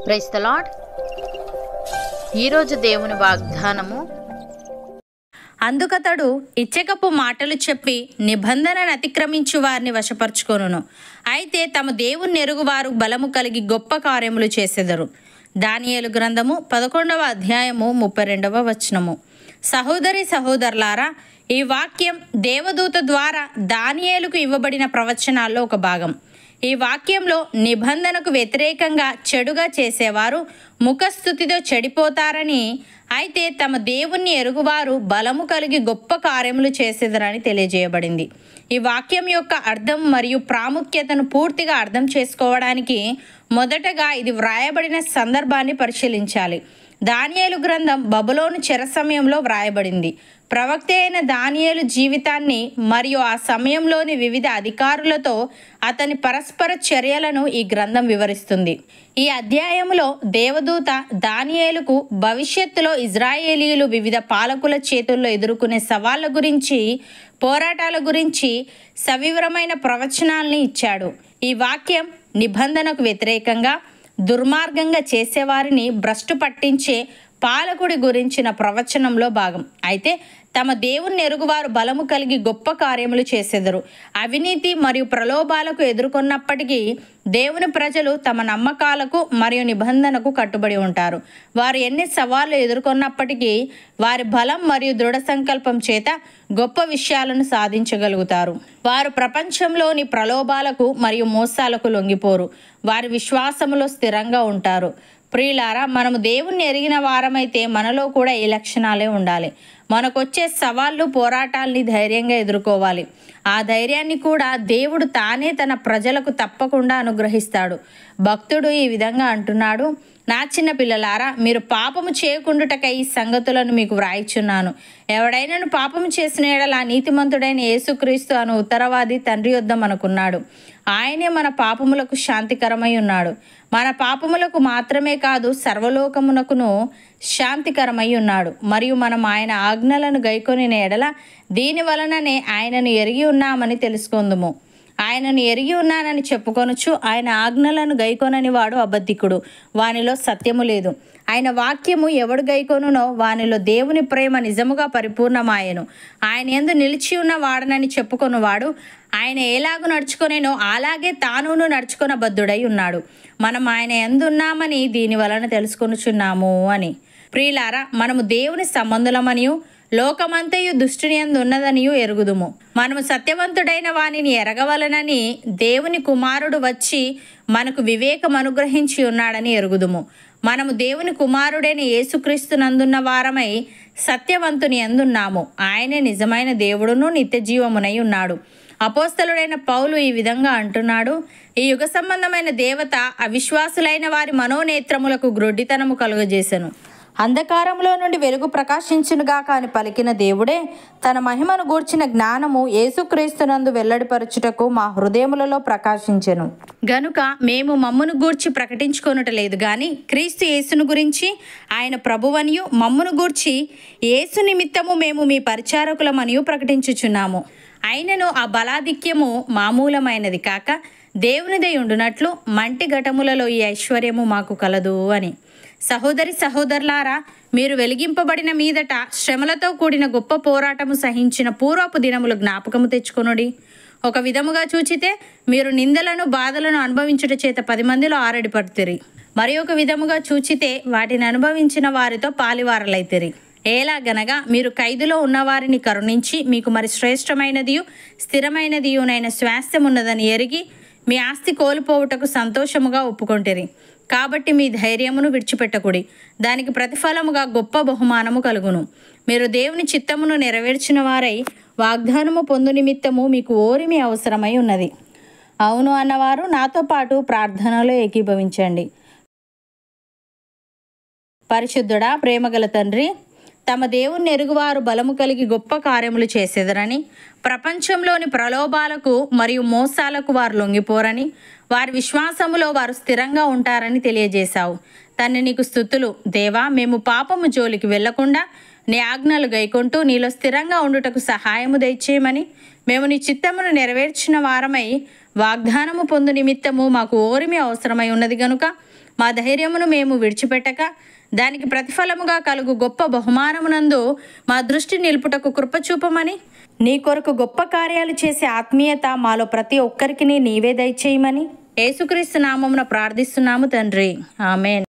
Praise the lord. ఈరోజు దేవుని వాగ్దానము, అందుకతడు ఇచ్చకపు మాటలు చెప్పి నిబంధనను అతిక్రమించు వారిని వశపరుచుకొనును. అయితే తమ దేవుని ఎరుగువారు బలము కలిగి గొప్ప కార్యములు చేసెదరు. దానియేలు గ్రంథము 11వ అధ్యాయము 32వ వచనము. సహోదరి సహోదరులారా, ఈ వాక్యం దేవదూత ద్వారా దానియేలుకు ఇవ్వబడిన ప్రవచనాల్లో ఒక భాగం. ఈ వాక్యంలో నిబంధనకు వ్యతిరేకంగా చెడుగా చేసేవారు ముఖస్థుతితో చెడిపోతారని, అయితే తమ దేవుణ్ణి ఎరుగువారు బలము కలిగి గొప్ప కార్యములు చేసేదరని తెలియజేయబడింది. ఈ వాక్యం యొక్క అర్థం మరియు ప్రాముఖ్యతను పూర్తిగా అర్థం చేసుకోవడానికి మొదటగా ఇది వ్రాయబడిన సందర్భాన్ని పరిశీలించాలి. దానియేలు గ్రంథం బబులోను చెర సమయంలో వ్రాయబడింది. ప్రవక్త అయిన దానియేలు జీవితాన్ని మరియు ఆ సమయంలోని వివిధ అధికారులతో అతని పరస్పర చర్యలను ఈ గ్రంథం వివరిస్తుంది. ఈ అధ్యాయంలో దేవదూత దానియేలుకు భవిష్యత్తులో ఇజ్రాయేలీయులు వివిధ పాలకుల చేతుల్లో ఎదుర్కొనే సవాళ్ళ గురించి, పోరాటాల గురించి సవివరమైన ప్రవచనాల్ని ఇచ్చాడు. ఈ వాక్యం నిబంధనకు వ్యతిరేకంగా దుర్మార్గంగా చేసేవారిని భ్రష్టు పట్టించే పాలకుడి గురించిన ప్రవచనంలో భాగం. అయితే తమ దేవుని ఎరుగువారు బలము కలిగి గొప్ప కార్యములు చేసెదరు. అవినీతి మరియు ప్రలోభాలకు ఎదుర్కొన్నప్పటికీ దేవుని ప్రజలు తమ నమ్మకాలకు మరియు నిబంధనకు కట్టుబడి ఉంటారు. వారు ఎన్ని సవాళ్లు ఎదుర్కొన్నప్పటికీ వారి బలం మరియు దృఢ సంకల్పం చేత గొప్ప విషయాలను సాధించగలుగుతారు. వారు ప్రపంచంలోని ప్రలోభాలకు మరియు మోసాలకు లొంగిపోరు. వారి విశ్వాసములో స్థిరంగా ఉంటారు. ప్రియులారా, మనము దేవుణ్ణి ఎరిగిన వారమైతే మనలో కూడా ఈ లక్షణాలే ఉండాలి. మనకొచ్చే సవాళ్ళు, పోరాటాల్ని ధైర్యంగా ఎదుర్కోవాలి. ఆ ధైర్యాన్ని కూడా దేవుడు తానే తన ప్రజలకు తప్పకుండా అనుగ్రహిస్తాడు. భక్తుడు ఈ విధంగా అంటున్నాడు: నా చిన్న పిల్లలారా, మీరు పాపము చేయకుండుటకై ఈ సంగతులను మీకు వ్రాయిచున్నాను. ఎవడైనాను పాపము చేసిన యెడల నీతిమంతుడైన యేసుక్రీస్తు అను ఉత్తరవాది తండ్రి యొద్ద మనకున్నాడు. ఆయనే మన పాపములకు శాంతికరమై ఉన్నాడు. మన పాపములకు మాత్రమే కాదు, సర్వలోకమునకును శాంతికరమై ఉన్నాడు. మరియు మనం ఆయన ఆజ్ఞలను గైకొనిన యెడల దీని వలననే ఆయనను ఎరిగి ఉన్నామని తెలుసుకొందుము. ఆయనను ఎరిగి ఉన్నానని చెప్పుకొనొచ్చు ఆయన ఆజ్ఞలను గైకొనని వాడు అబద్ధికుడు, వానిలో సత్యము లేదు. ఆయన వాక్యము ఎవడు గైకొనునో వానిలో దేవుని ప్రేమ నిజముగా పరిపూర్ణమాయెను. ఆయన యందు నిలిచి ఉన్న వాడనని చెప్పుకొనువాడు ఆయన ఎలాగూ నడుచుకొనేనో అలాగే తానును నడుచుకొనబద్ధుడై ఉన్నాడు. మనం ఆయన యందు ఉన్నామని దీని వలన తెలుసుకొనుచున్నాము అని. ప్రియులారా, మనము దేవుని సంబంధులమనియు లోకమంతయు దుష్టుని యందు ఉన్నదనియు ఎరుగుదుము. మనము సత్యవంతుడైన వానిని ఎరగవలనని దేవుని కుమారుడు వచ్చి మనకు వివేకం అనుగ్రహించి ఉన్నాడని ఎరుగుదుము. మనము దేవుని కుమారుడైన యేసుక్రీస్తునందున్న వారమై సత్యవంతుని యందున్నాము. ఆయనే నిజమైన దేవుడును నిత్య జీవమునై ఉన్నాడు. అపోస్తలుడైన పౌలు ఈ విధంగా అంటున్నాడు: ఈ యుగ సంబంధమైన దేవత అవిశ్వాసులైన వారి మనోనేత్రములకు గ్రొడ్డితనము కలుగజేసెను. అంధకారంలో నుండి వెలుగు ప్రకాశించునుగాక అని పలికిన దేవుడే తన మహిమను గూర్చిన జ్ఞానము యేసుక్రీస్తునందు వెల్లడిపరచుటకు మా హృదయములలో ప్రకాశించెను. గనుక మేము మమ్మును గూర్చి ప్రకటించుకొనుటలేదు గాని క్రీస్తు యేసును గురించి, ఆయన ప్రభువనియు మమ్మును గూర్చి యేసు నిమిత్తము మేము మీ పరిచారకులమనియు ప్రకటించుచున్నాము. అయినను ఆ బలాధిక్యము మామూలమైనది కాక దేవునిదై ఉండునట్లు మంటి ఘటములలో ఈ ఐశ్వర్యము మాకు కలదు అని. సహోదరి సహోదరులారా, మీరు వెలిగింపబడిన మీదట శ్రమలతో కూడిన గొప్ప పోరాటము సహించిన పూర్వపు దినములు జ్ఞాపకము తెచ్చుకొనుడి. ఒక విధముగా చూచితే మీరు నిందలను బాధలను అనుభవించుట చేత 10 మందిలో ఆరడిపడుతిరి. మరి ఒక విధముగా చూచితే వాటిని అనుభవించిన వారితో పాలివారలైతిరి. ఎలాగనగా మీరు ఖైదులో ఉన్నవారిని కరుణించి మీకు మరి శ్రేష్టమైనదియు స్థిరమైనదియునైన స్వాస్థ్యం ఉన్నదని ఎరిగి మీ ఆస్తి కోల్పోవుటకు సంతోషముగా ఒప్పుకొంటిరి. కాబట్టి మీ ధైర్యమును విడిచిపెట్టకుడి, దానికి ప్రతిఫలముగా గొప్ప బహుమానము కలుగును. మీరు దేవుని చిత్తమును నెరవేర్చిన వారై వాగ్దానము పొందు నిమిత్తము మీకు ఓరిమి అవసరమై ఉన్నది. అవును అన్నవారు నాతో పాటు ప్రార్థనలో ఏకీభవించండి. పరిశుద్ధుడా, ప్రేమగల తండ్రి, తమ దేవుని ఎరుగువారు బలము కలిగి గొప్ప కార్యములు చేసేదరని, ప్రపంచంలోని ప్రలోభాలకు మరియు మోసాలకు వారు లొంగిపోరని, వారి విశ్వాసములో వారు స్థిరంగా ఉంటారని తెలియజేశావు. తండ్రి, నీకు స్తుతులు. దేవా, మేము పాపము జోలికి వెళ్లకుండా నీ ఆజ్ఞలు గైకొంటూ నీలో స్థిరంగా ఉండుటకు సహాయము దయచేయమని, మేము నీ చిత్తమును నెరవేర్చిన వారమై వాగ్దానము పొందు నిమిత్తము మాకు ఓరిమి అవసరమై ఉన్నది గనుక మా ధైర్యమును మేము విడిచిపెట్టక దానికి ప్రతిఫలముగా కలుగు గొప్ప బహుమానమునందు మా దృష్టి నిలుపుటకు కృపచూపమని నీ కొరకు గొప్ప కార్యాలు చేసే ఆత్మీయత మాలో ప్రతి ఒక్కరికి నీవే దయచేయమని యేసుక్రీస్తు నామమున ప్రార్థిస్తున్నాము తండ్రి. ఆమేన్.